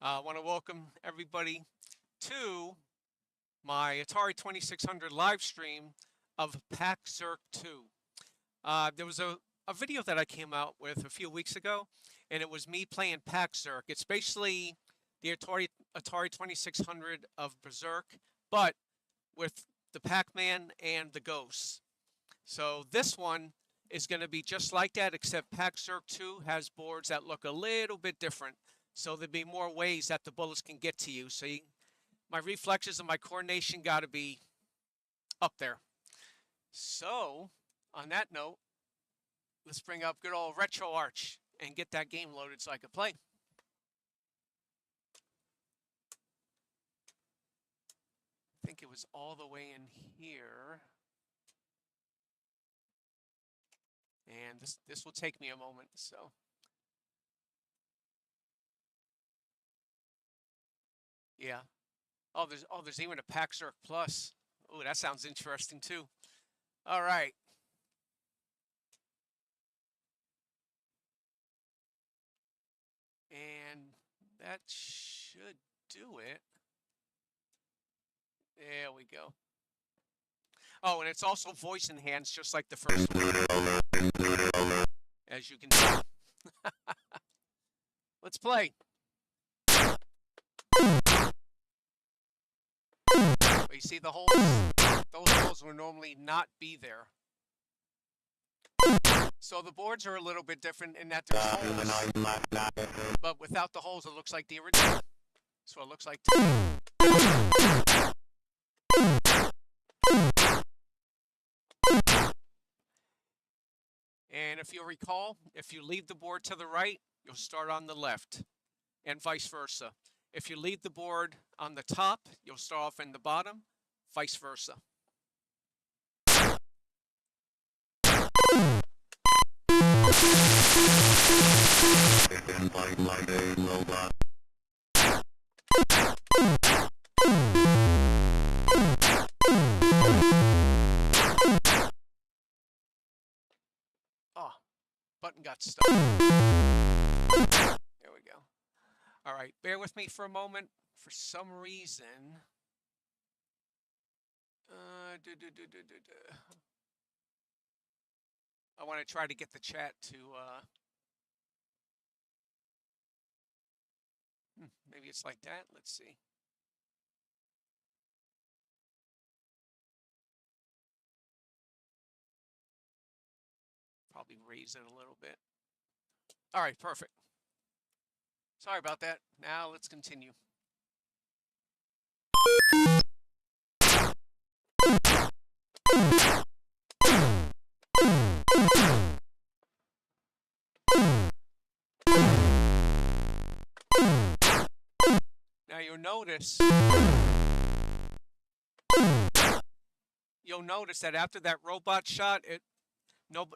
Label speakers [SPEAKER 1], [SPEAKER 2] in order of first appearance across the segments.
[SPEAKER 1] I want to welcome everybody to my Atari 2600 live stream of Pac-Zerk 2. There was a video that I came out with a few weeks ago, and it was me playing Pac-Zerk. It's basically the Atari 2600 of Berzerk, but with the Pac-Man and the ghosts. So this one is going to be just like that, except Pac-Zerk 2 has boards that look a little bit different. So there'd be more ways that the bullets can get to you. So my reflexes and my coordination got to be up there. So on that note, let's bring up good old Retro Arch and get that game loaded so I can play. I think it was all the way in here. And this will take me a moment, so. Yeah. Oh, there's even a Pac-Zerk Plus. Oh, that sounds interesting too. All right. And that should do it. There we go. Oh, and it's also voice enhanced, just like the first one. As you can see. Let's play. But you see the holes? Those holes would normally not be there. So the boards are a little bit different in that there's holes. But without the holes, it looks like the original. So it looks like. And if you recall, if you leave the board to the right, you'll start on the left, and vice versa. If you leave the board on the top, you'll start off in the bottom, vice versa. Oh, button got stuck. There we go. All right, bear with me for a moment. For some reason, I want to try to get the chat to, maybe it's like that. Let's see. Probably raise it a little bit. All right, perfect. Sorry about that. Now let's continue. Now you'll notice that after that robot shot, no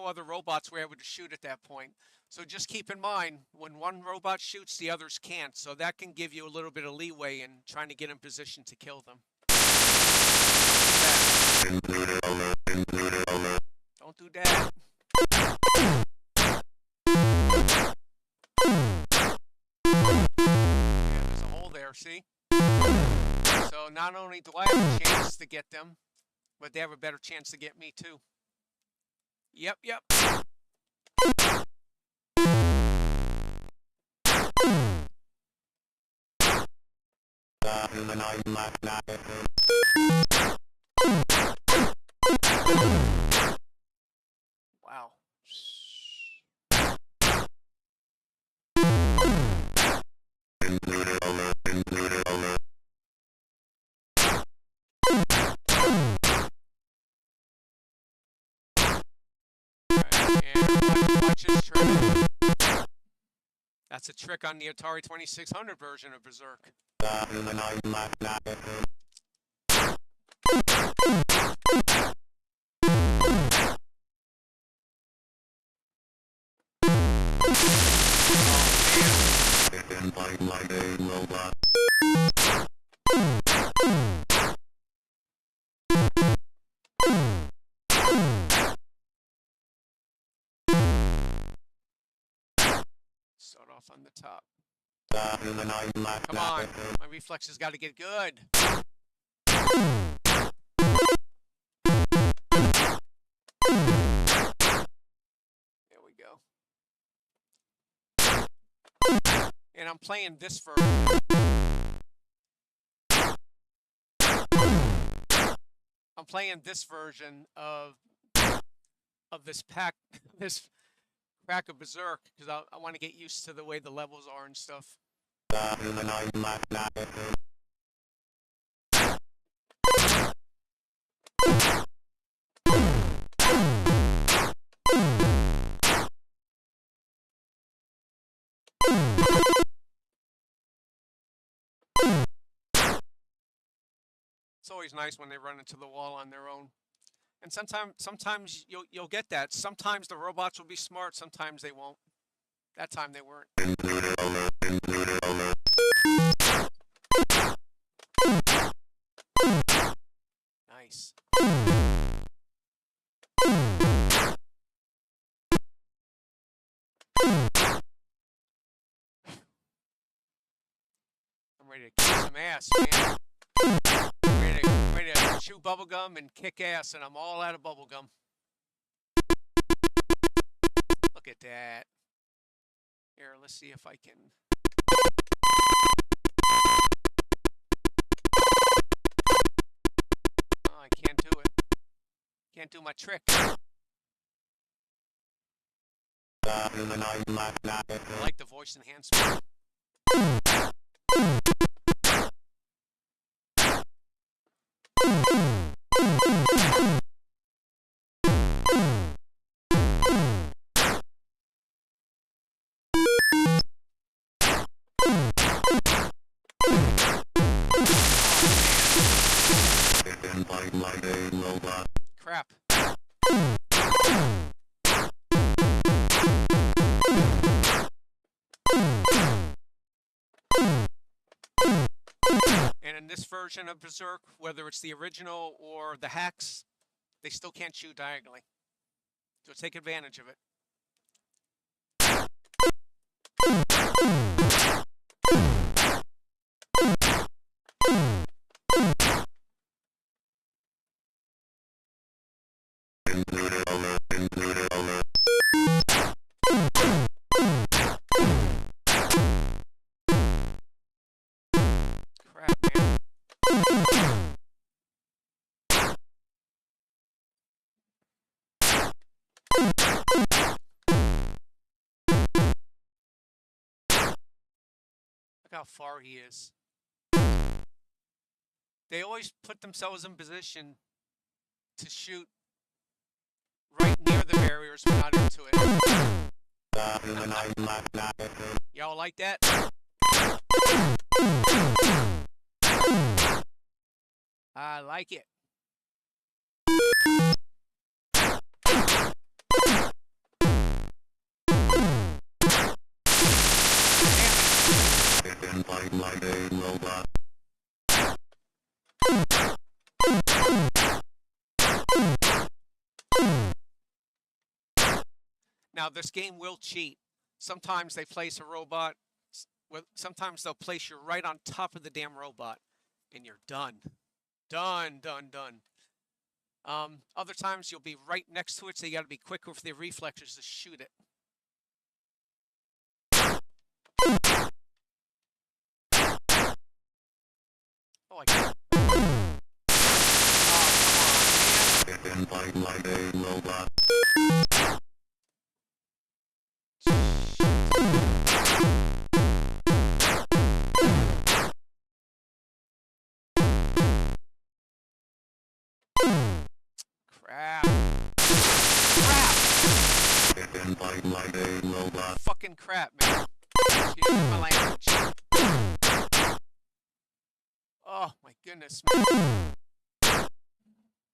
[SPEAKER 1] other robots were able to shoot at that point. So just keep in mind, when one robot shoots, the others can't. So that can give you a little bit of leeway in trying to get in position to kill them. Don't do that. Yeah, there's a hole there, see? So not only do I have a chance to get them, but they have a better chance to get me too. Yep. Wow. And watch this trick. That's a trick on the Atari 2600 version of Berzerk. Start off on the top. Come on, my reflexes got to get good. There we go. And I'm playing this version. I'm playing this version of this this pack of Berzerk because I want to get used to the way the levels are and stuff. It's always nice when they run into the wall on their own. And sometimes you'll get that. Sometimes the robots will be smart, sometimes they won't. That time they weren't. Nice. I'm ready to kick some ass, man. Ready to chew bubblegum and kick ass, and I'm all out of bubblegum. Look at that. Here, let's see if I can. Oh, I can't do it. Can't do my trick. I like the voice enhancement. Crap. And in this version of Berzerk, whether it's the original or the hacks, they still can't shoot diagonally. So take advantage of it. Crap, man. Look how far he is. They always put themselves in position to shoot right near the barriers but not into it. Y'all like that? I like it. Now this game will cheat. Sometimes they place a robot, sometimes they'll place you right on top of the damn robot, and you're done. Done. Other times you'll be right next to it, so you got to be quick with the reflexes to shoot it. Oh, I got it. Crap. Fucking crap, man. Excuse my language. Oh my goodness, man.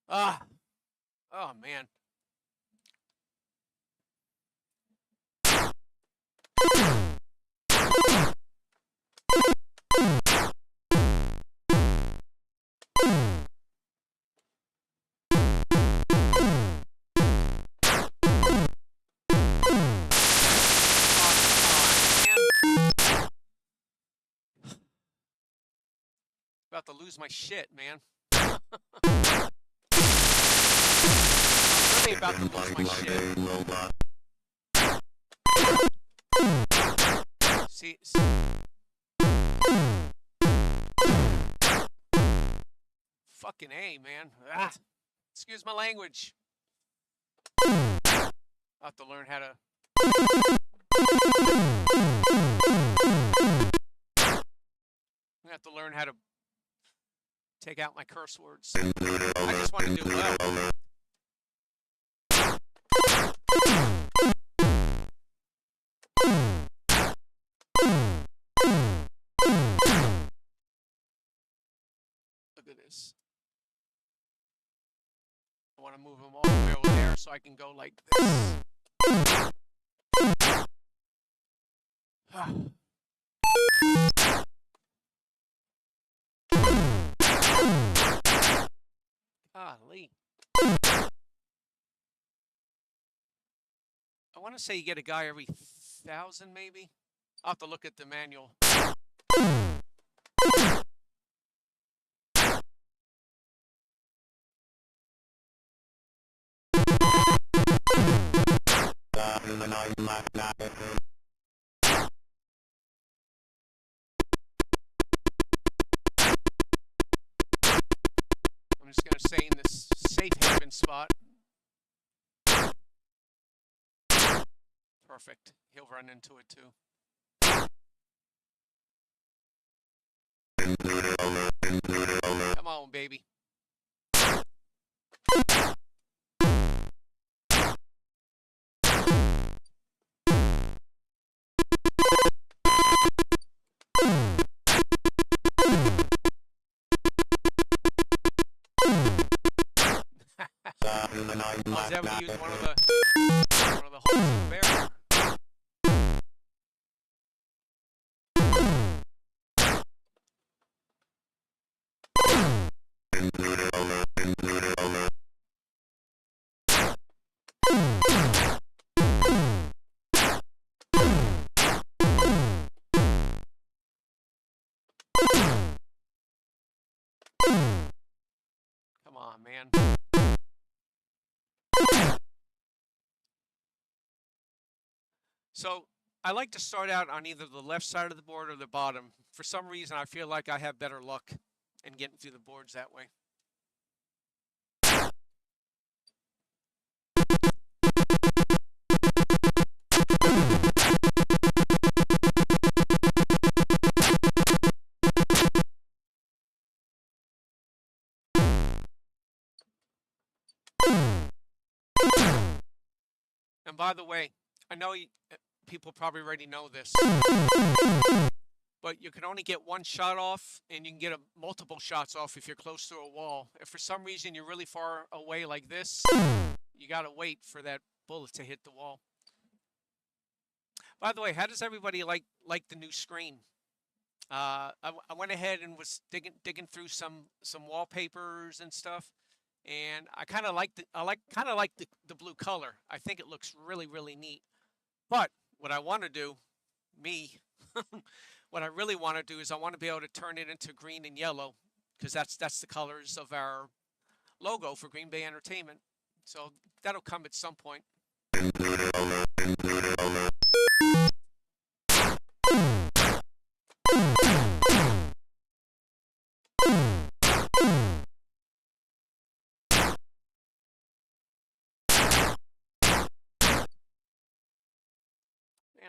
[SPEAKER 1] Oh man. About to lose my shit, man. I'm really about to lose my shit. See, fucking A, man. Ah, excuse my language. I'll have to learn how to. I have to learn how to take out my curse words. I just want to do well. Look at this. I want to move them all the way over there so I can go like this. Golly. I want to say you get a guy every 1,000 maybe. I'll have to look at the manual. I'm just going to stay in this safe haven spot. Perfect. He'll run into it too. Come on, baby. I was able to use one of the holes in the barrel. Come on, man. So I like to start out on either the left side of the board or the bottom. For some reason, I feel like I have better luck in getting through the boards that way. And by the way, I know people probably already know this, but you can only get one shot off, and you can get multiple shots off if you're close to a wall. If for some reason you're really far away like this, you gotta wait for that bullet to hit the wall. By the way, how does everybody like the new screen? I went ahead and was digging through some wallpapers and stuff, and I kind of like the blue color. I think it looks really neat. But what I want to do, what I really want to do is I want to be able to turn it into green and yellow, because that's the colors of our logo for Green Bay Entertainment. So that'll come at some point. And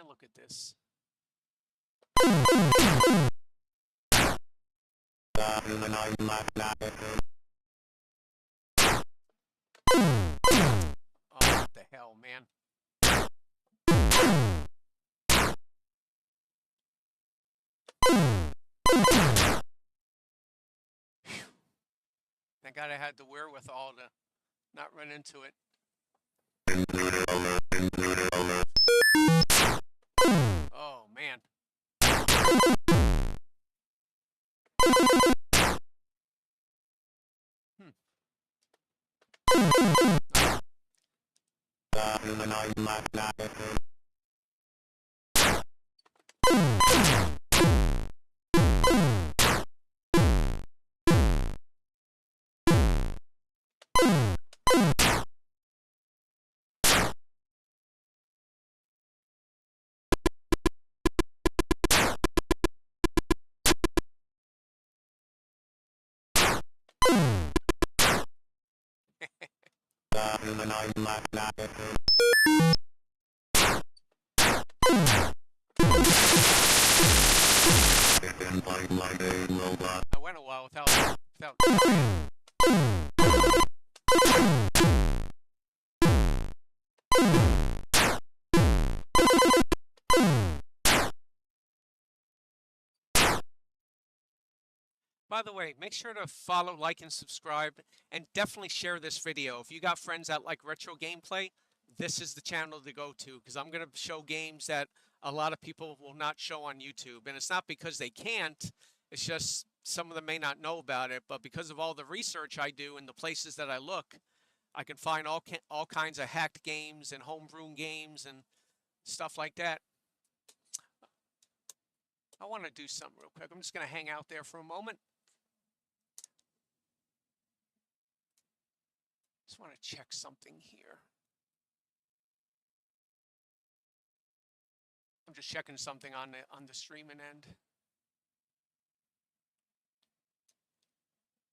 [SPEAKER 1] look at this. Oh, what the hell, man. Thank God I had the wherewithal to not run into it. Oh, man. I went a while without. By the way, make sure to follow, like, and subscribe, and definitely share this video. If you got friends that like retro gameplay, this is the channel to go to, because I'm going to show games that a lot of people will not show on YouTube. And it's not because they can't, it's just some of them may not know about it, but because of all the research I do and the places that I look, I can find all kinds of hacked games and homebrew games and stuff like that. I want to do something real quick. I'm just going to hang out there for a moment. Just want to check something here. I'm just checking something on the streaming end.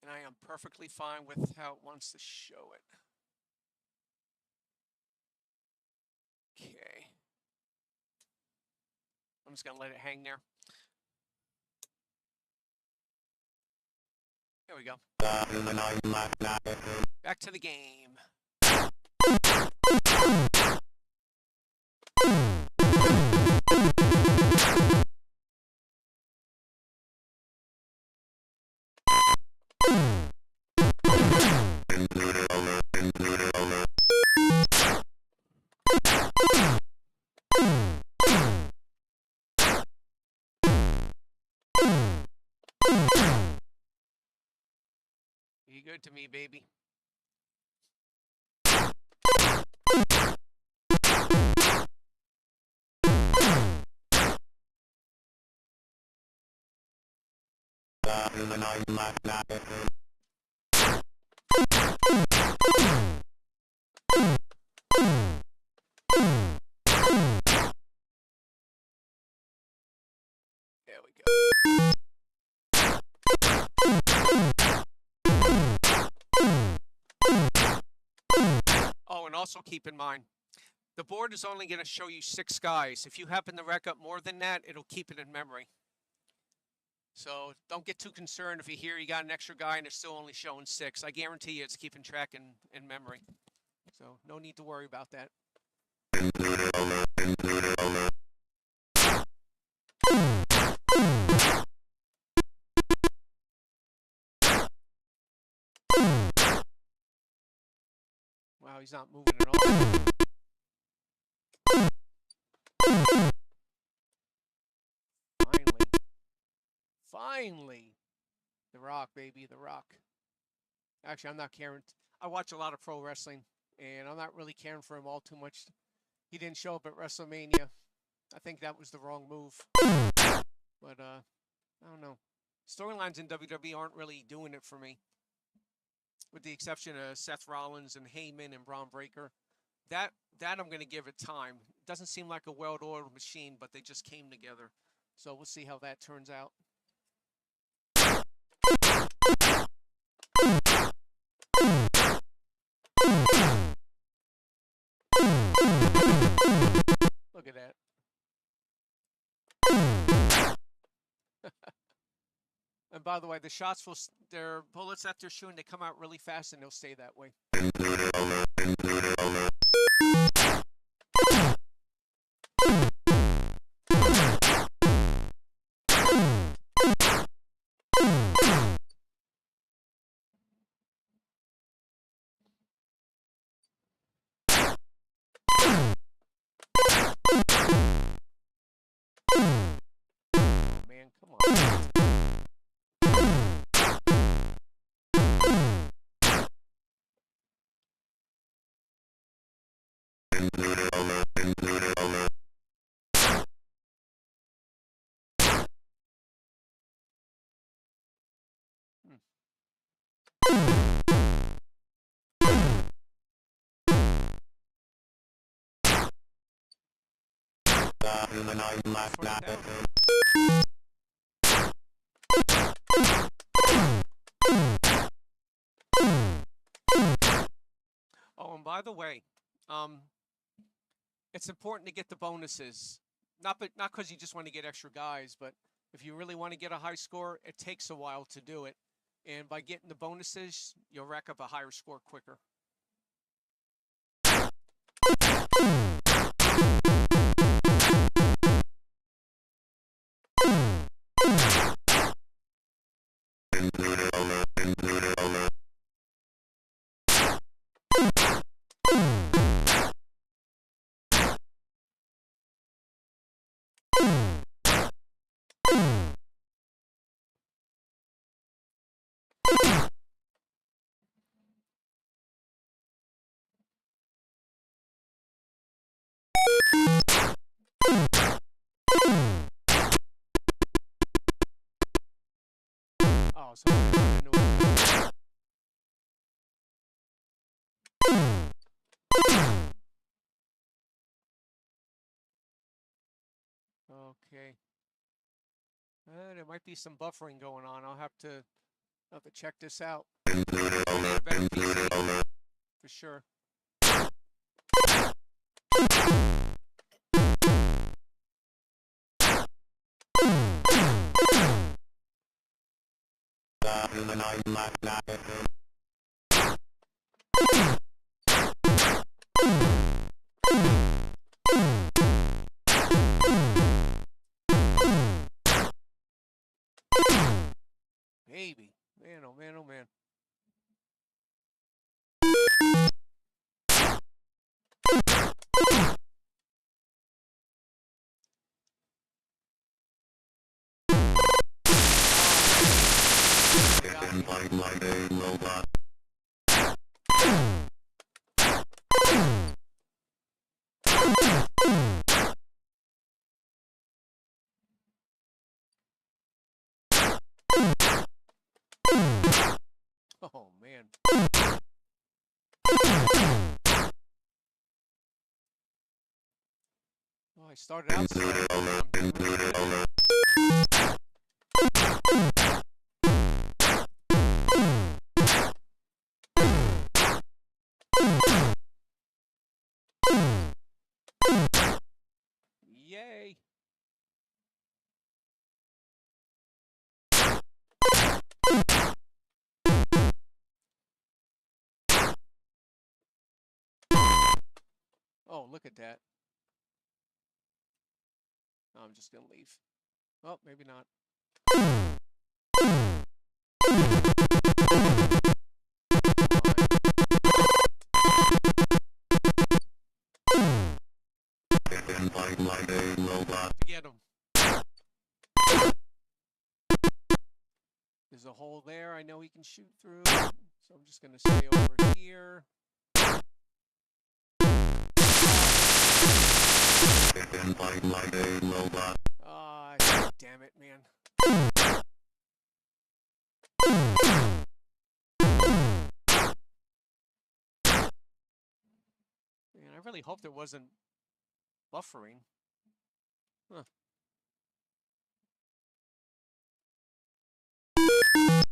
[SPEAKER 1] And I am perfectly fine with how it wants to show it. Okay. I'm just going to let it hang there. There we go. Back to the game. You good to me, baby? There we go. Oh, and also keep in mind, the board is only going to show you 6 guys. If you happen to rack up more than that, it'll keep it in memory. So don't get too concerned if you hear you got an extra guy and it's still only showing 6. I guarantee you it's keeping track in memory. So no need to worry about that. Wow, he's not moving at all. Finally. The Rock, baby, The Rock. Actually, I'm not caring. I watch a lot of pro wrestling, and I'm not really caring for him all too much. He didn't show up at WrestleMania. I think that was the wrong move. But, I don't know. Storylines in WWE aren't really doing it for me. With the exception of Seth Rollins and Heyman and Braun Breaker. That I'm going to give it time. It doesn't seem like a well-oiled machine, but they just came together. So we'll see how that turns out. Look at that. And by the way, the shots will, their bullets that they're shooting, they come out really fast and they'll stay that way. Man, come on. Oh, and by the way, it's important to get the bonuses. Not because you just want to get extra guys, but if you really want to get a high score, it takes a while to do it. And by getting the bonuses, you'll rack up a higher score quicker. Oh, so okay. There might be some buffering going on. I'll have to check this out. Better PC, for sure. Baby, man, oh man, oh man. Oh man. Oh, I started out slow. Yay. Oh, look at that. No, I'm just gonna leave. Oh, maybe not. Get him. There's a hole there I know he can shoot through, so I'm just gonna stay over here. Ah, damn it, man. Man, I really hoped it wasn't buffering. Huh.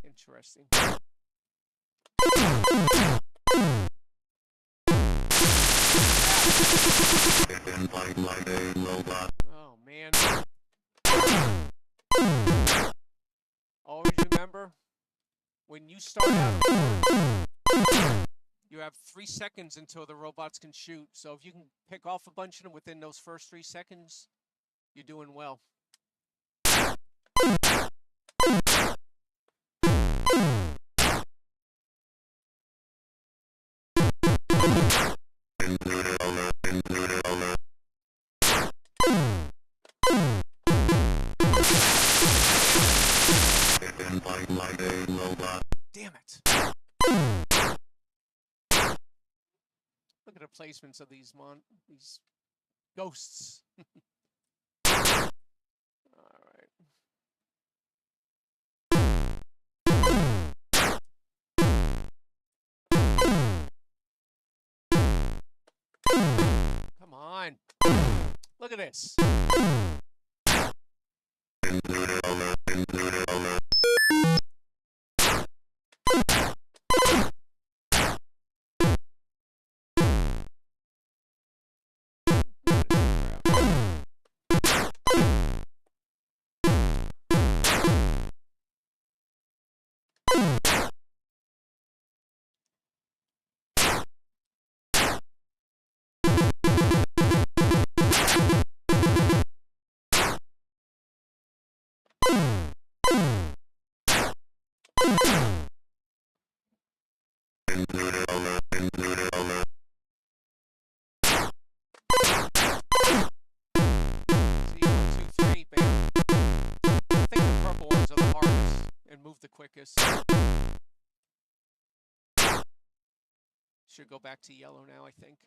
[SPEAKER 1] Interesting. Oh, man. Always remember, when you start out, you have 3 seconds until the robots can shoot. So if you can pick off a bunch of them within those first 3 seconds, you're doing well. Damn it. Look at the placements of these ghosts. All right. Come on. Look at this. The quickest. Should go back to yellow now, I think.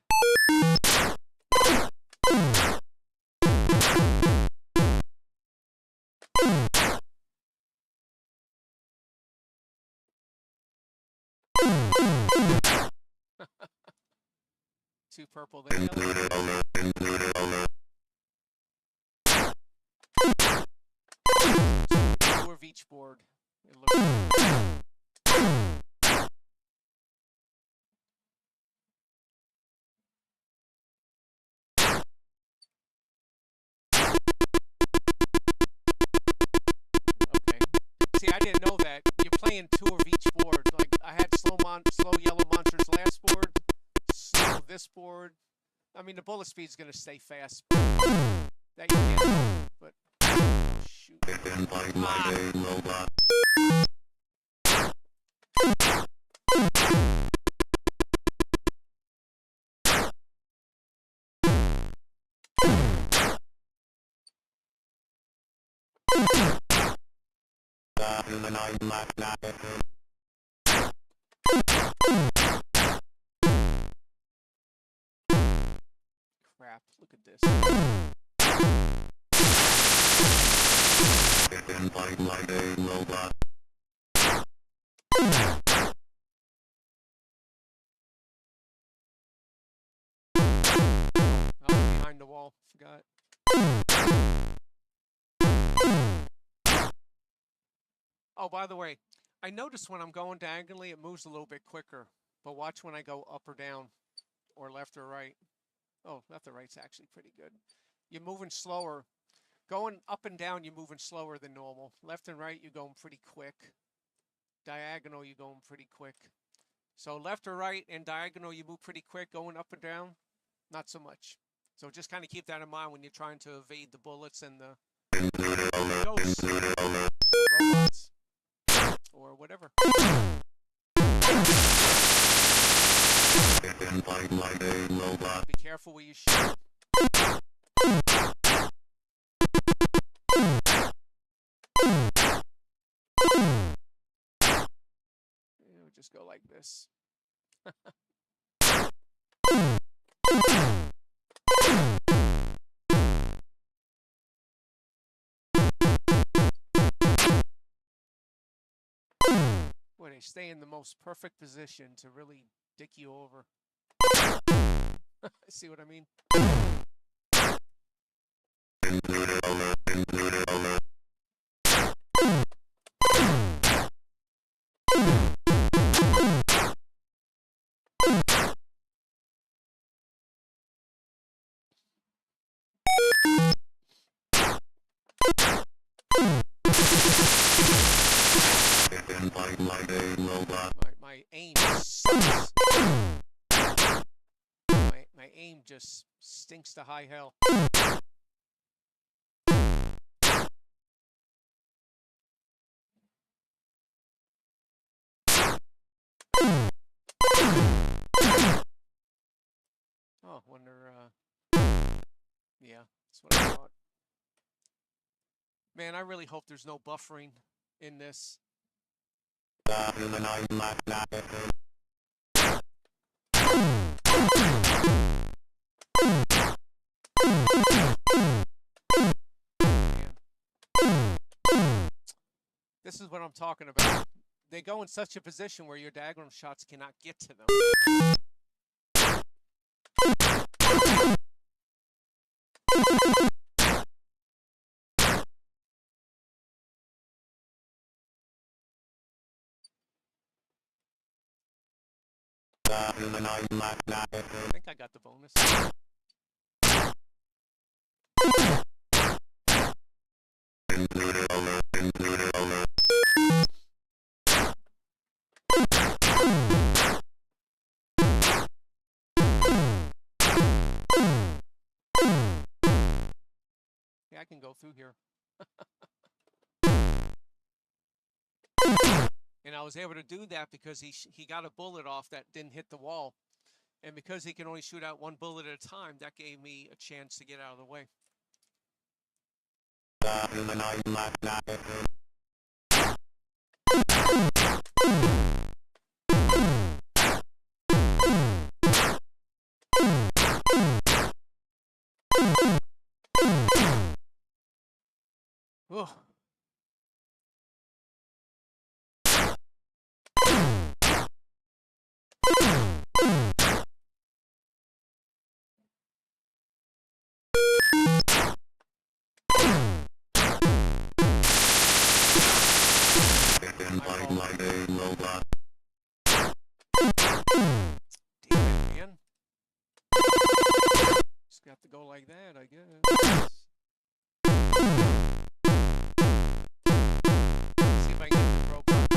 [SPEAKER 1] 2 purple, then yellow. 2 of each board. It looks okay. See, I didn't know that. You're playing 2 of each board. Like I had slow yellow monsters last board, slow this board. I mean, the bullet speed's gonna stay fast. That you can't know, but oh, shoot. Crap, look at this. Oh, behind the wall, forgot. Oh, by the way, I noticed when I'm going diagonally, it moves a little bit quicker. But watch when I go up or down, or left or right. Oh, left or right's actually pretty good. You're moving slower. Going up and down, you're moving slower than normal. Left and right, you're going pretty quick. Diagonal, you're going pretty quick. So left or right and diagonal, you move pretty quick. Going up and down, not so much. So just kind of keep that in mind when you're trying to evade the bullets and the ghosts, or robots, or whatever. Be careful where you shoot. We'll just go like this. Boy, they stay in the most perfect position to really dick you over. See what I mean? My aim sucks. My aim just stinks to high hell. Oh, wonder, yeah, that's what I thought. Man, I really hope there's no buffering in this. This is what I'm talking about. They go in such a position where your diagonal shots cannot get to them. I think I got the bonus. I can go through here. And I was able to do that because he got a bullet off that didn't hit the wall. And because he can only shoot out one bullet at a time, that gave me a chance to get out of the way. Ugh. Just got to go like that, I guess. See if I can get the robot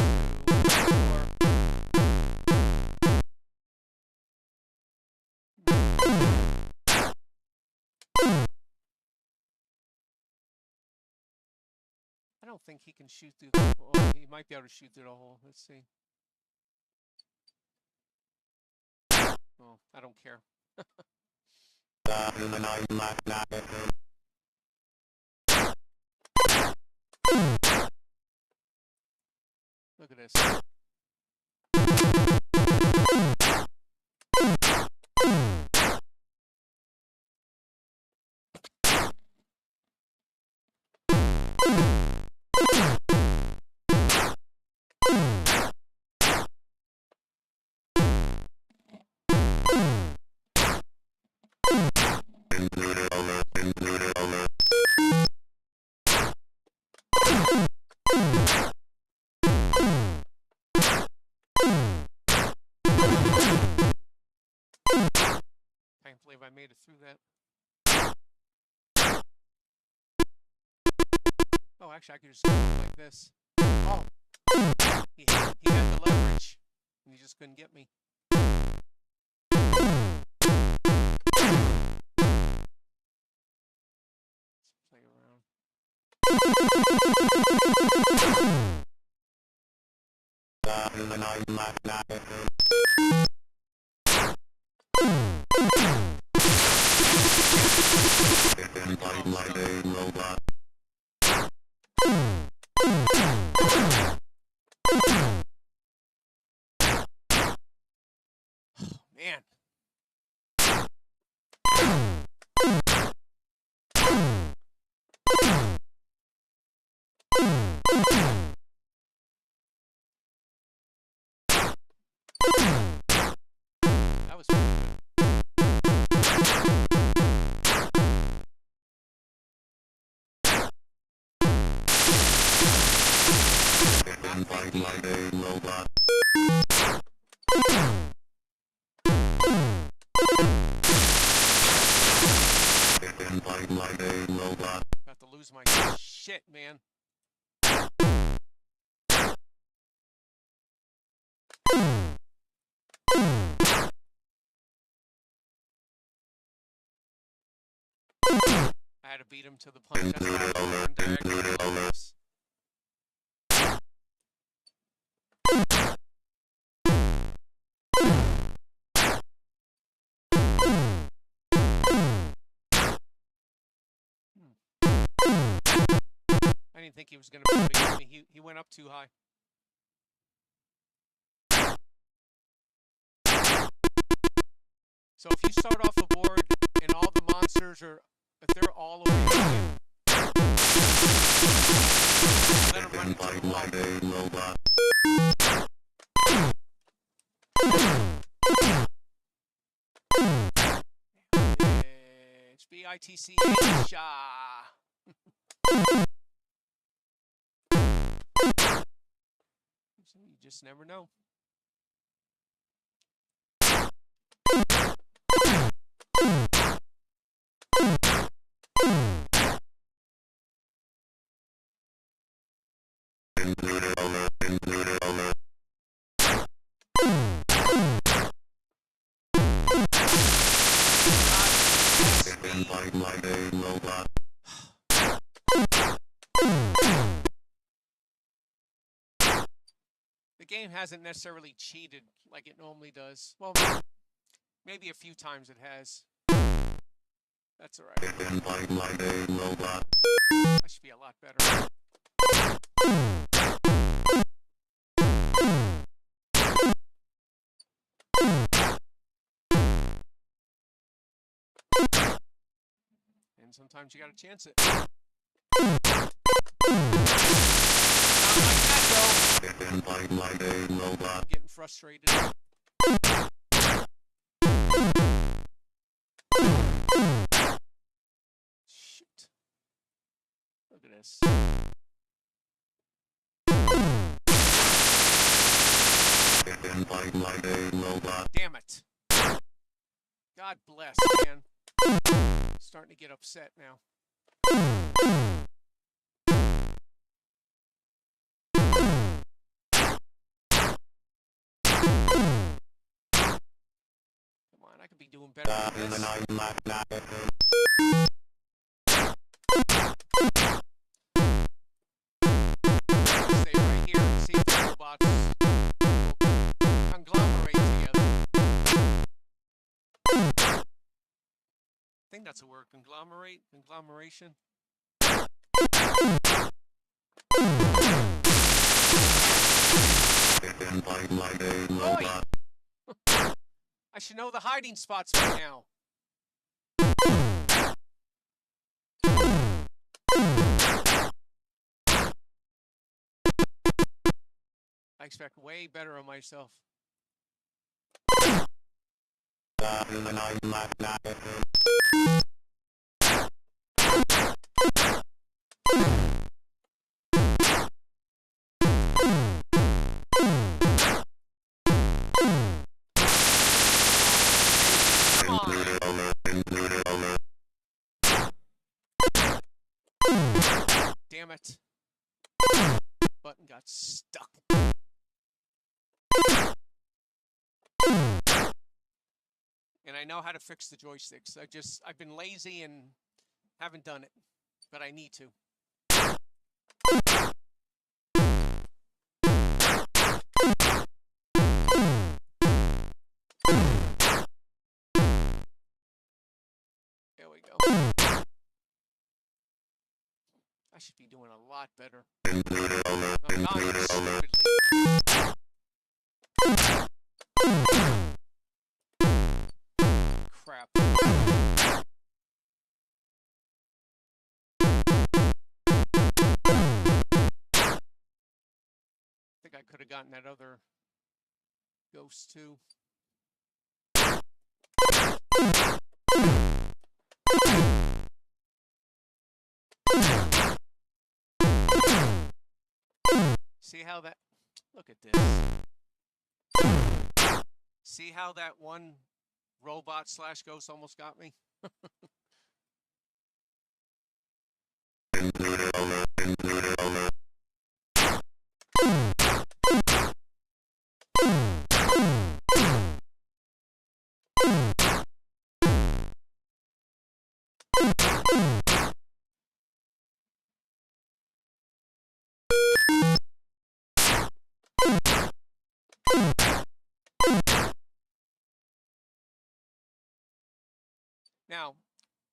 [SPEAKER 1] I don't think he can shoot through the hole. Oh, he might be able to shoot through the hole. Let's see. Oh, I don't care. Look at this. Can't believe I made it through that. Oh, actually, I could just go like this. Oh, he had the leverage, and he just couldn't get me. Let's play around. Man. That was pretty good. About to lose my shit, man. I had to beat him to the punch. That's why I learned directly. I didn't think he was going to be able to get me. He went up too high. So if you start off a board and all the monsters are, if they're all away from you, let them run into the wall. It's BITCH. You just never know. game hasn't necessarily cheated like it normally does. Well, maybe a few times it has. That's alright. That should be a lot better. And sometimes you gotta chance it. Getting frustrated. Shoot. Look at this. Damn it. God bless, man. Starting to get upset now. Come on, I could be doing better than this. Stay right here and see if the robots will conglomerate together. I think that's a word. Conglomerate? Conglomeration? Oi! I should know the hiding spots by now. I expect way better of myself. Damn it. Button got stuck. And I know how to fix the joysticks. I've been lazy and haven't done it, but I need to. There we go. I should be doing a lot better. I'm dying stupidly. Crap. I think I could have gotten that other ghost too. See how that, look at this. See how that one robot slash ghost almost got me? Now,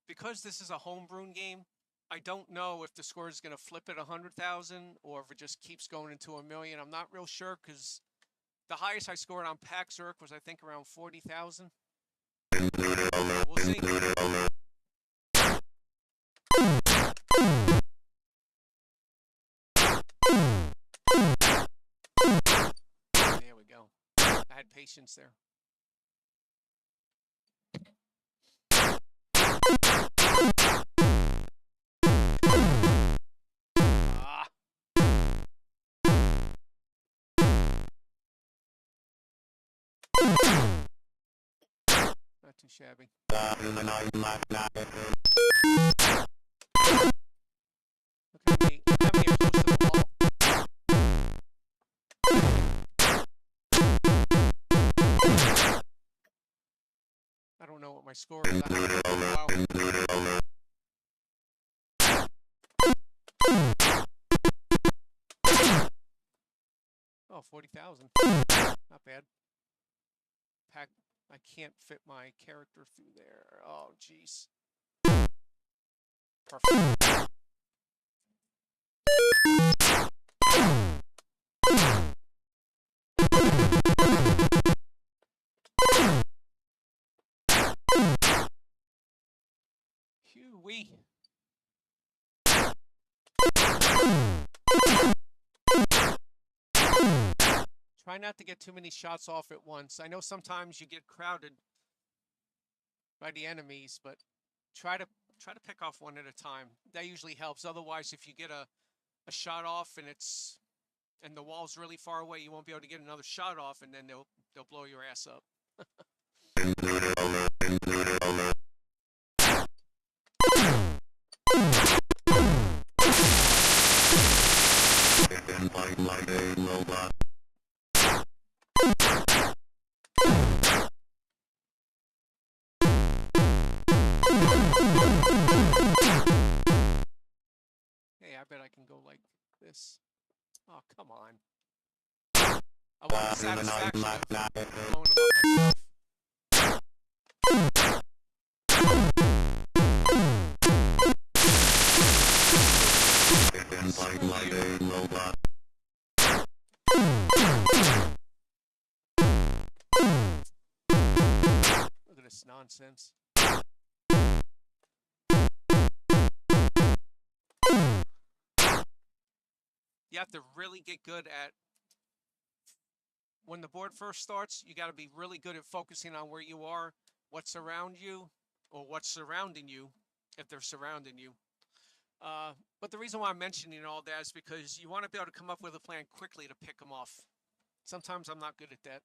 [SPEAKER 1] because this is a homebrew game, I don't know if the score is going to flip at 100,000 or if it just keeps going into a million. I'm not real sure because the highest I scored on Pac-Zerk was, I think, around 40,000. We'll see. There we go. I had patience there. Not too shabby. Look how many are close to the wall. I don't know what my score is. Wow. Oh, 40,000. Not bad. I can't fit my character through there. Oh, jeez. Perfect. Phew-wee. Try not to get too many shots off at once. I know sometimes you get crowded by the enemies, but try to pick off one at a time. That usually helps. Otherwise, if you get a shot off and the wall's really far away, you won't be able to get another shot off, and then they'll blow your ass up. Hey, I bet I can go like this. Oh, come on. I want the satisfaction of blowing them up myself. Look at this nonsense. You have to really get good at, when the board first starts, you got to be really good at focusing on where you are, what's around you, or what's surrounding you, if they're surrounding you. But the reason why I'm mentioning all that is because you want to be able to come up with a plan quickly to pick them off. Sometimes I'm not good at that.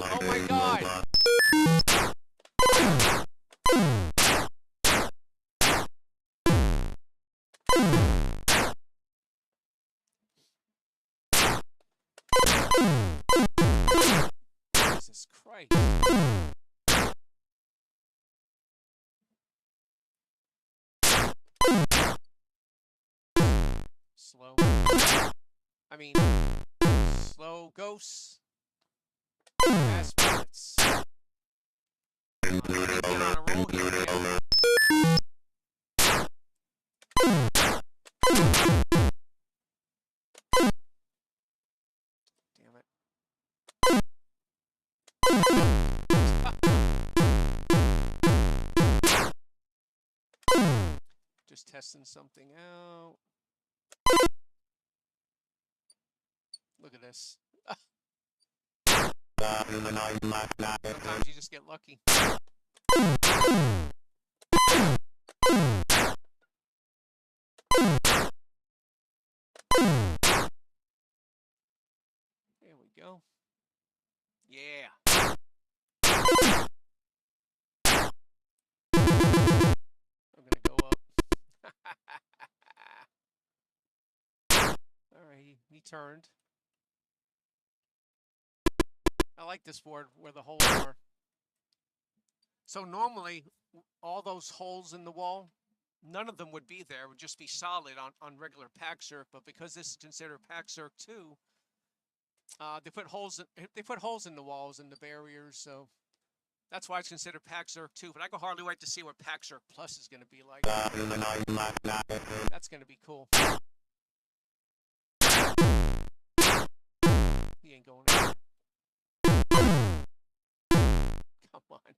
[SPEAKER 1] Oh my God! Jesus Christ. Slow. I mean, slow ghosts. Fast minutes. Get on a roll here, man. Damn it. Just testing something out. Look at this. Sometimes you just get lucky. There we go. Yeah. I'm gonna go up. Alright, he turned. I like this board where the holes are. So normally, all those holes in the wall, none of them would be there. It would just be solid on regular Pac-Zerk. But because this is considered Pac-Zerk 2, they put holes in the walls and the barriers. So that's why it's considered Pac-Zerk 2. But I can hardly wait to see what Pac-Zerk Plus is going to be like. That's going to be cool. He ain't going anywhere. Come on. And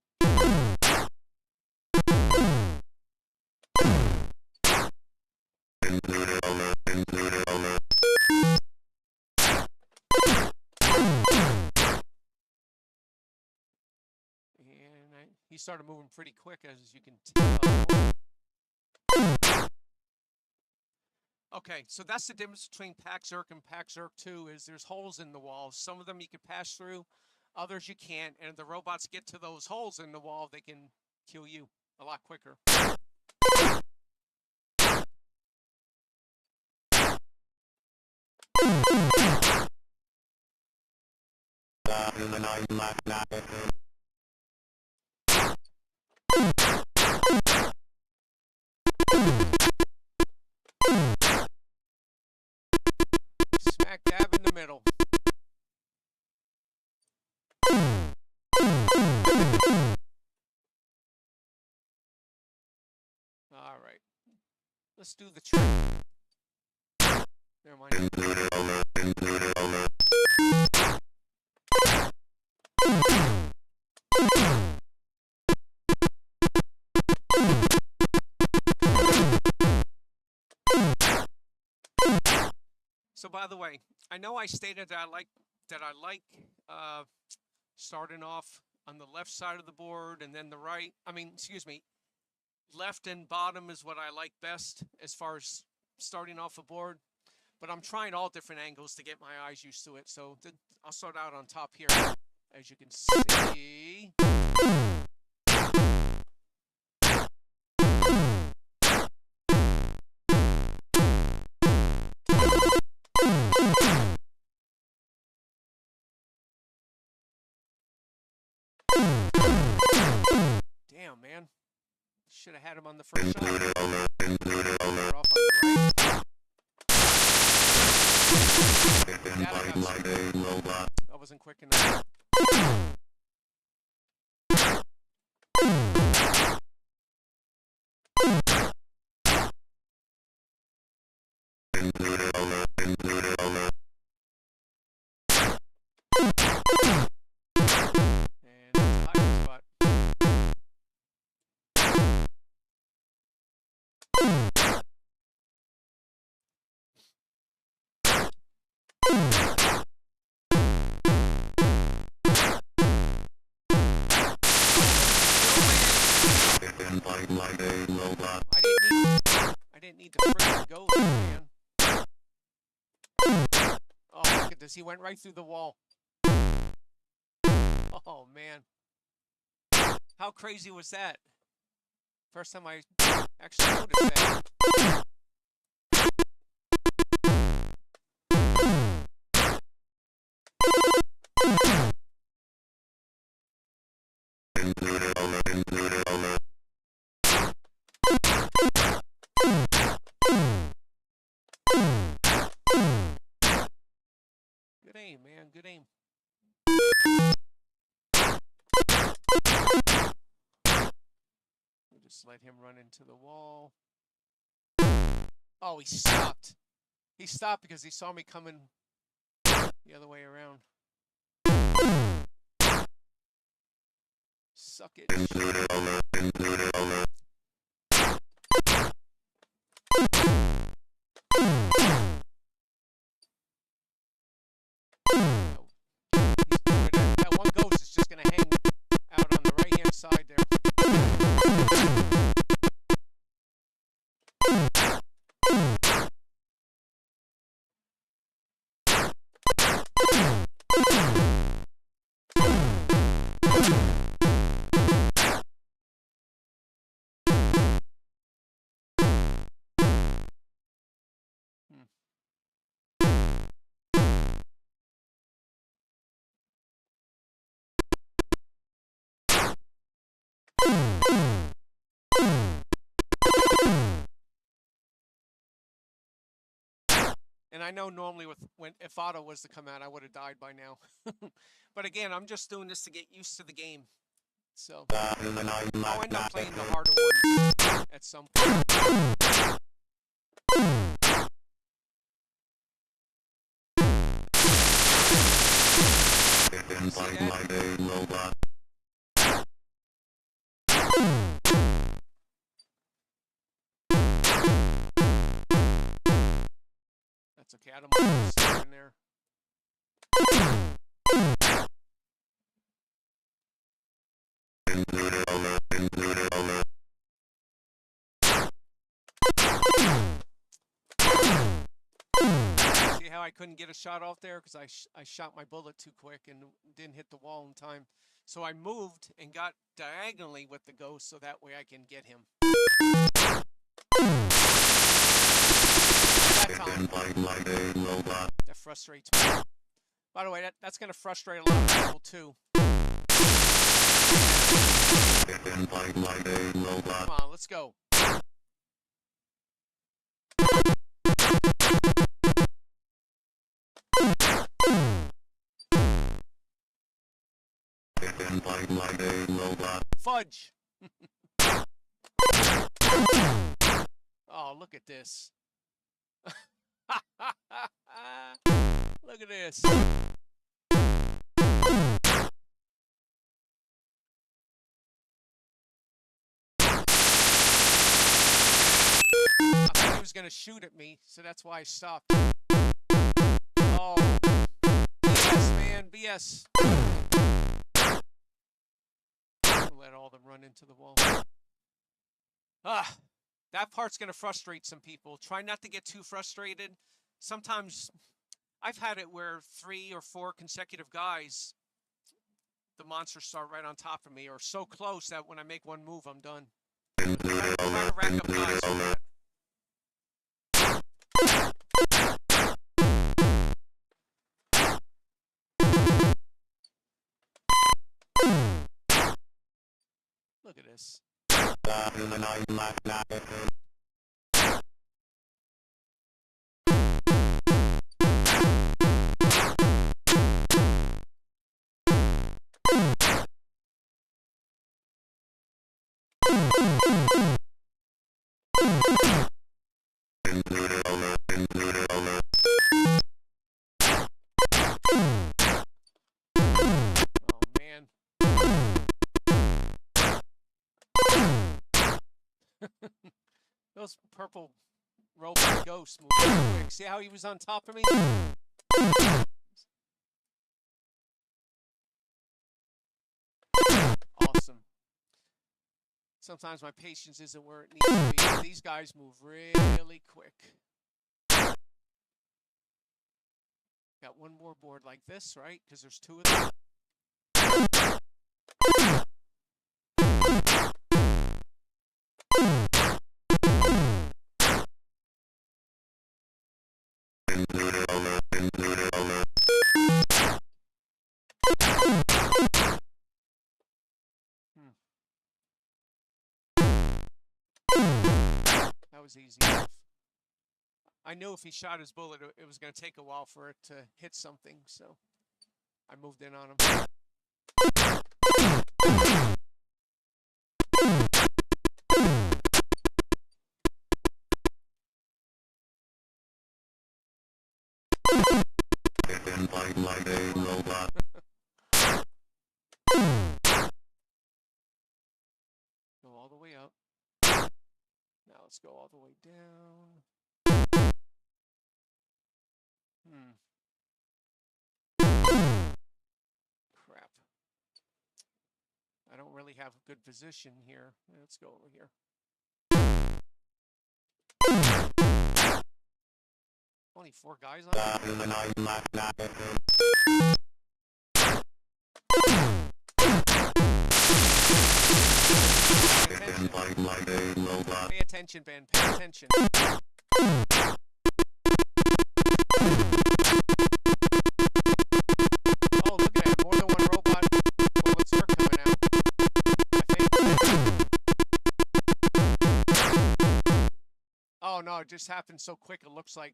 [SPEAKER 1] he started moving pretty quick, as you can tell. Okay, so that's the difference between Pac-Zerk and Pac-Zerk 2 is there's holes in the walls. Some of them you can pass through, others you can't. And if the robots get to those holes in the wall, they can kill you a lot quicker. Smack dab in the middle. All right. Let's do the trick. Never mind. So by the way, I know I stated that I like starting off on the left side of the board and then the right. I mean, excuse me, left and bottom is what I like best as far as starting off a board. But I'm trying all different angles to get my eyes used to it. So I'll start out on top here, as you can see. Damn, man. Should have had him on the first shot. Off on the right. That wasn't quick enough. I didn't need to freaking go there, man. Oh, look at this. He went right through the wall. Oh, man. How crazy was that? First time I actually noticed that. Good aim, man. Good aim. We'll just let him run into the wall. Oh, he stopped. He stopped because he saw me coming the other way around. Suck it. That one ghost is just going to hang out on the right-hand side there. And I know normally if Otto was to come out, I would have died by now. But again, I'm just doing this to get used to the game. So I'll end up playing the harder ones at some point. See that? That's okay, I don't mind staying in there. See how I couldn't get a shot off there? Because I shot my bullet too quick and didn't hit the wall in time. So I moved and got diagonally with the ghost so that way I can get him. that time. That frustrates me. By the way, that's going to frustrate a lot of people too. Come on, let's go. Fudge. Oh, look at this. Look at this. I thought he was going to shoot at me, so that's why I stopped. Oh, BS, man, BS. Let all them run into the wall. That part's going to frustrate some people. Try not to get too frustrated. Sometimes I've had it where 3 or 4 consecutive guys, the monsters start right on top of me, or so close that when I make one move, I'm done. Try to rack up guys for that. Look at this. Those purple robot ghosts move quick. See how he was on top of me? Awesome. Sometimes my patience isn't where it needs to be. These guys move really quick. Got one more board like this, right? Because there's 2 of them. That was easy enough. I knew if he shot his bullet, it was going to take a while for it to hit something, so I moved in on him. Go all the way up. Now let's go all the way down. Crap. I don't really have a good position here. Let's go over here. Only 4 guys on it. Pay attention, Ben. Pay attention. Oh, look at that. More than one robot. Bullets are coming out. I think. Oh, no. It just happened so quick. It looks like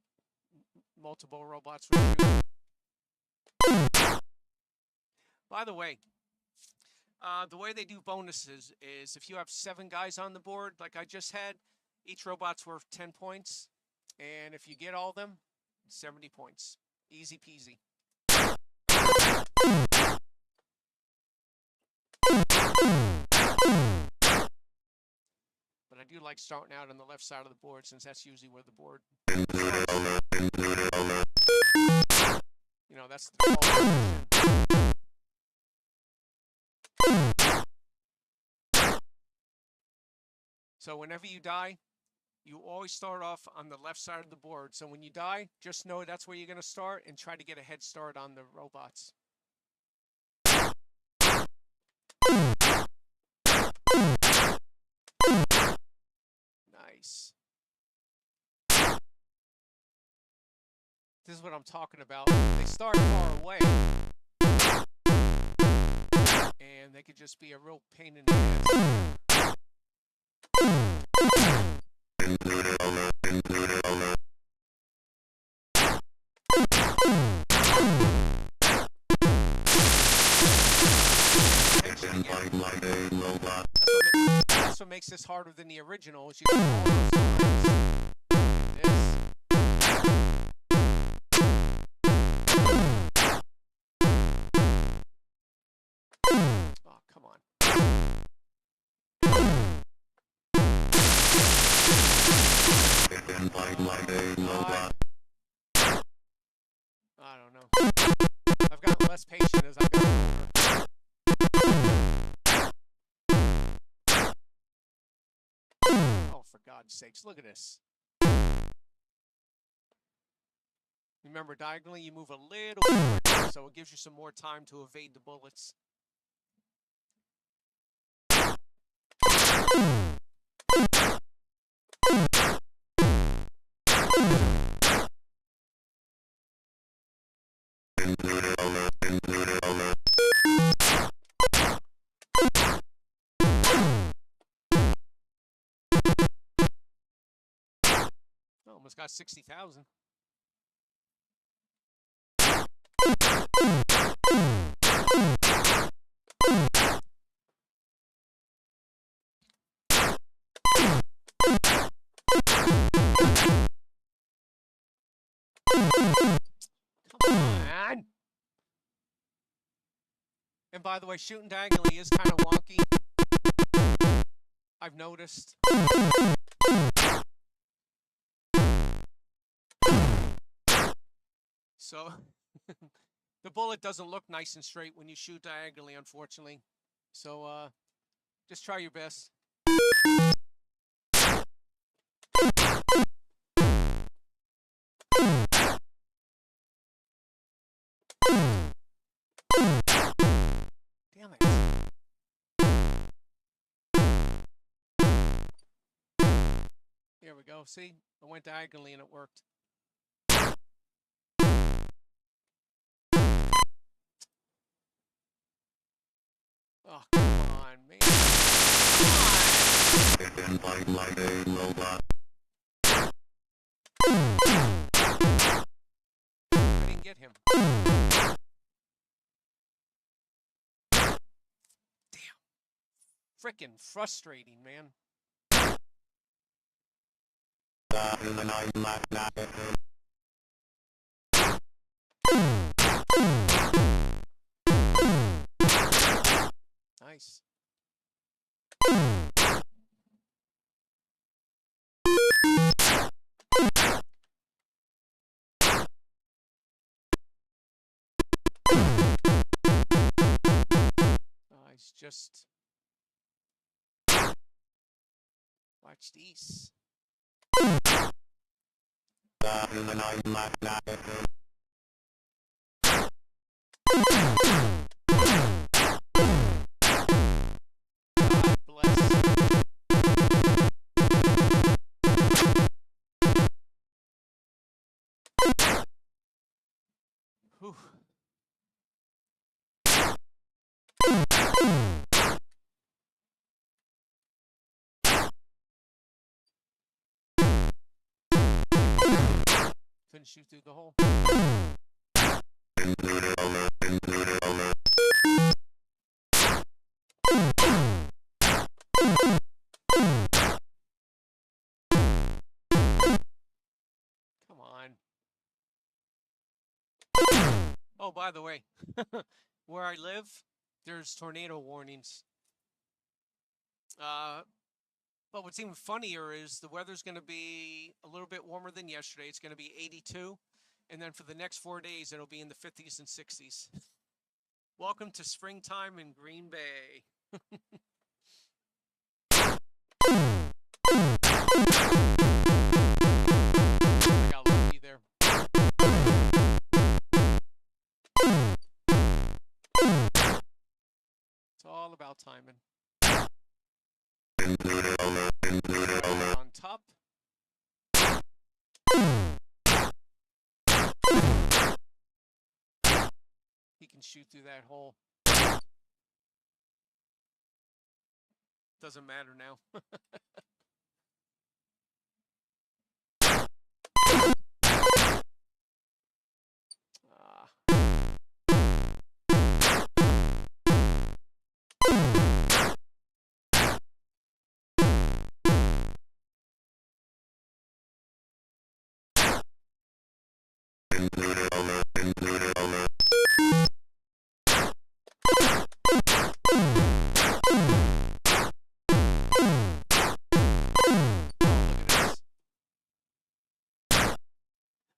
[SPEAKER 1] multiple robots were shooting. By the way they do bonuses is if you have 7 guys on the board, like I just had, each robot's worth 10 points. And if you get all of them, 70 points. Easy peasy. But I do like starting out on the left side of the board, since that's usually where the board starts. You know, that's the default. So whenever you die, you always start off on the left side of the board. So when you die, just know that's where you're going to start and try to get a head start on the robots. Nice. This is what I'm talking about. They start far away, and they could just be a real pain in the ass. That's what makes this harder than the original. Is you got all those lines. This. Oh, come on. I don't know. I've gotten less patient as I've gotten older. Oh, for God's sakes, look at this. Remember, diagonally, you move a little bit quicker, so it gives you some more time to evade the bullets. Almost got 60,000. Come on. And by the way, shooting diagonally is kind of wonky. I've noticed. So the bullet doesn't look nice and straight when you shoot diagonally, unfortunately. So just try your best. Damn it. Here we go. See? I went diagonally and it worked. Oh, come on, man. Come on. I didn't get him. Damn. Frickin' frustrating, man. Nice. Nice. Just watch these. Whew. Couldn't shoot through the hole. Come on. Oh, by the way, where I live, there's tornado warnings. But what's even funnier is the weather's going to be a little bit warmer than yesterday. It's going to be 82. And then for the next 4 days, it'll be in the 50s and 60s. Welcome to springtime in Green Bay. I got lucky there. It's all about timing. On top. He can shoot through that hole. Doesn't matter now.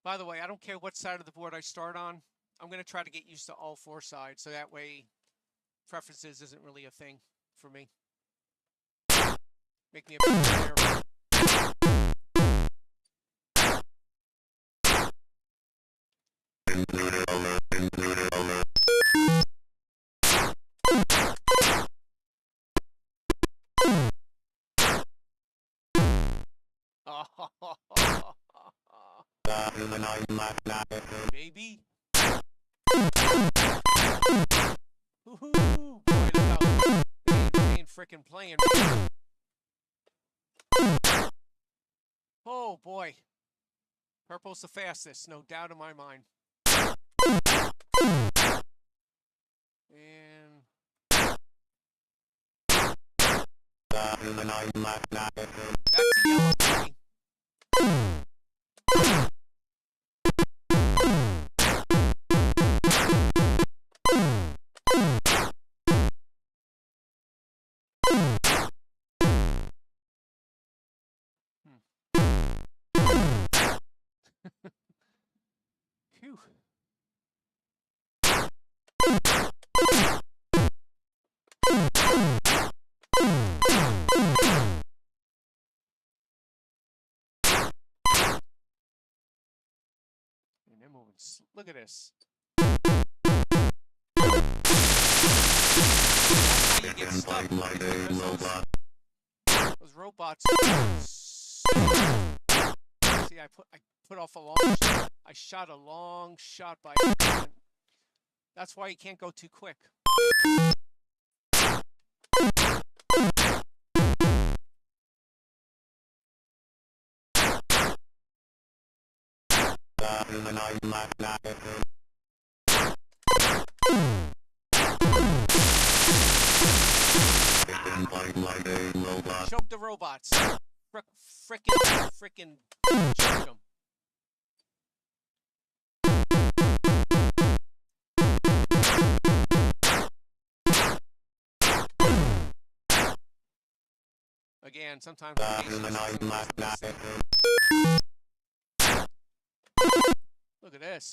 [SPEAKER 1] By the way, I don't care what side of the board I start on. I'm going to try to get used to all four sides, so that way preferences isn't really a thing for me. Make me a better player. Baby. Woohoo! Boy, look out. They ain't frickin' playing. Oh boy. Purple's the fastest, no doubt in my mind. And back to yellow, baby. Phew. And they're moving. Look at this. You get stuck. Those robots. See, I put off a long shot. I shot a long shot by accident. That's why you can't go too quick. Choke the robots. Frickin' choke them. Again, sometimes look at this.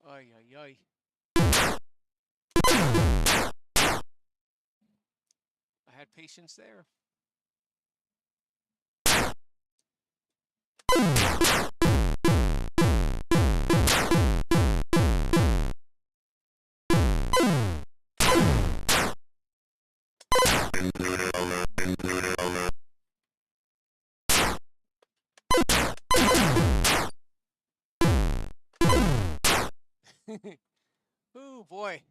[SPEAKER 1] Ay, ay, ay. I had patience there. Ooh, boy.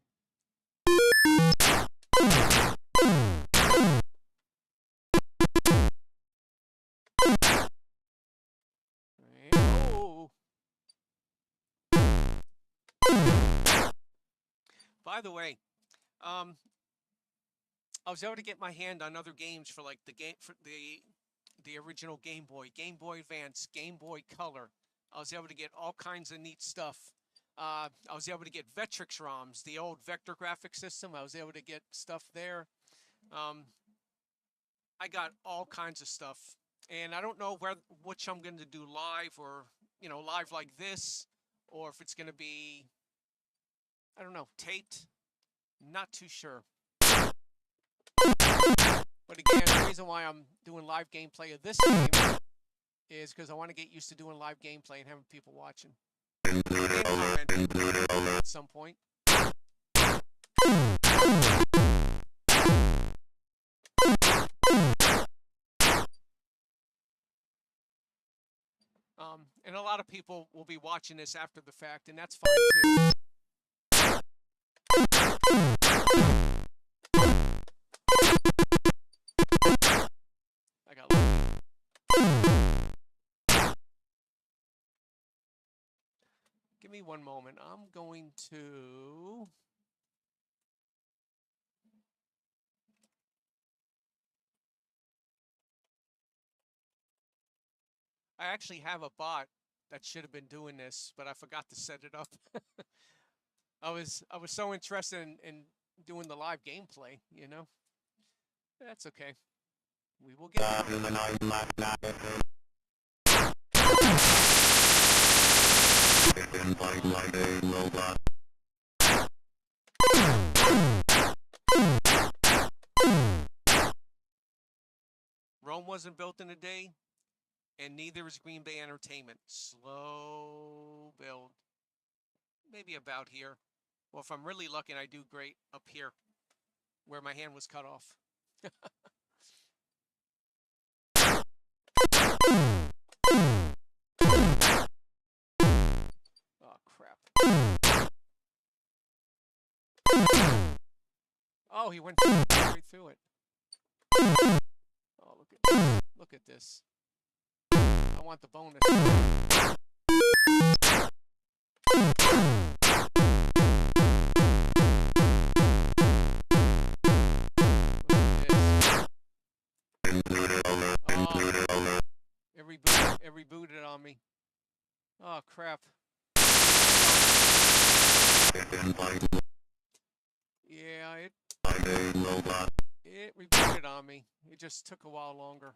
[SPEAKER 1] Oh. By the way, I was able to get my hand on other games for like the original Game Boy, Game Boy Advance, Game Boy Color. I was able to get all kinds of neat stuff. I was able to get Vectrex ROMs, the old vector graphic system. I was able to get stuff there. I got all kinds of stuff, and I don't know which I'm going to do live, or live like this, or if it's going to be, I don't know, taped. Not too sure. But again, the reason why I'm doing live gameplay of this game is because I want to get used to doing live gameplay and having people watching. At some point. And a lot of people will be watching this after the fact, and that's fine too. I got lucky. Give me one moment. I'm going to... I actually have a bot that should have been doing this, but I forgot to set it up. I was so interested in doing the live gameplay, you know? That's okay. We will get Rome wasn't built in a day, and neither is Green Bay Entertainment. Slow build. Maybe about here. Well, if I'm really lucky and I do great, up here, where my hand was cut off. Oh, crap. Oh, he went right through it. Oh, look at this. I want the bonus. It rebooted on me. Oh, crap. Yeah, it rebooted on me. It just took a while longer.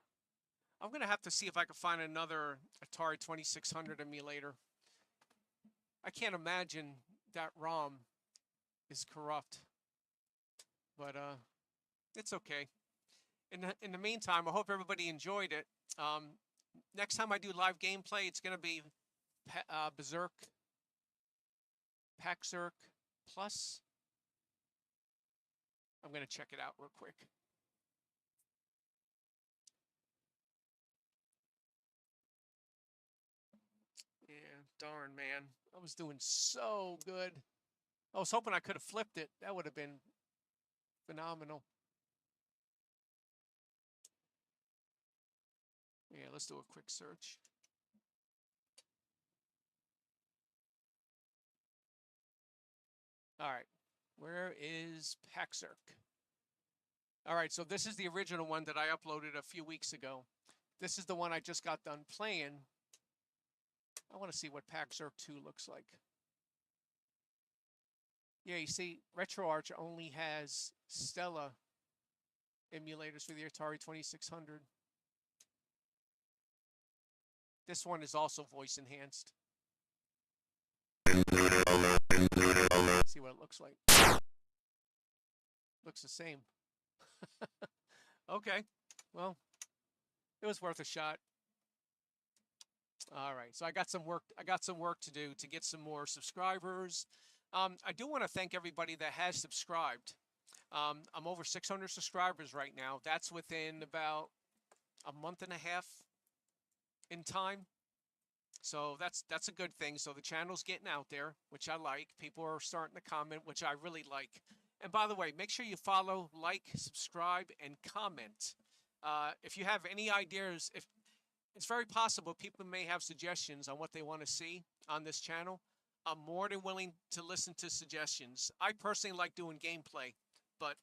[SPEAKER 1] I'm going to have to see if I can find another Atari 2600 emulator. I can't imagine that ROM is corrupt. But it's okay. In the meantime, I hope everybody enjoyed it. Next time I do live gameplay, it's going to be Berzerk, Pac-Zerk Plus. I'm going to check it out real quick. Yeah, darn, man. I was doing so good. I was hoping I could have flipped it. That would have been phenomenal. Yeah, let's do a quick search. All right, where is Pac-Zerk? All right, so this is the original one that I uploaded a few weeks ago. This is the one I just got done playing. I want to see what Pac-Zerk 2 looks like. Yeah, you see, RetroArch only has Stella emulators for the Atari 2600. This one is also voice enhanced. See what it looks like. Looks the same. Okay, well, it was worth a shot. All right, so I got some work to do to get some more subscribers. I do want to thank everybody that has subscribed. I'm over 600 subscribers right now. That's within about a month and a half in time. So that's a good thing. So the channel's getting out there, which I like. People are starting to comment, which I really like. And by the way, make sure you follow, like, subscribe, and comment. If you have any ideas, if it's very possible people may have suggestions on what they want to see on this channel. I'm more than willing to listen to suggestions. I personally like doing gameplay, but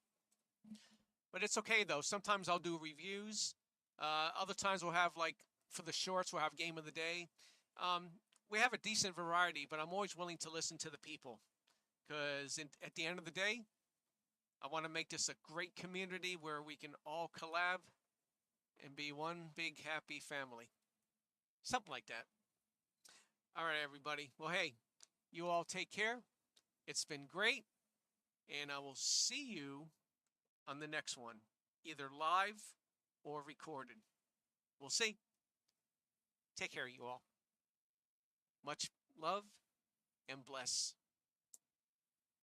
[SPEAKER 1] it's okay though. Sometimes I'll do reviews. Other times we'll have, like, for the shorts, we'll have game of the day. We have a decent variety, but I'm always willing to listen to the people because at the end of the day, I want to make this a great community where we can all collab and be one big happy family. Something like that. All right, everybody. Well, hey, you all take care. It's been great, and I will see you on the next one, either live or recorded. We'll see. Take care, you all. Much love and bless.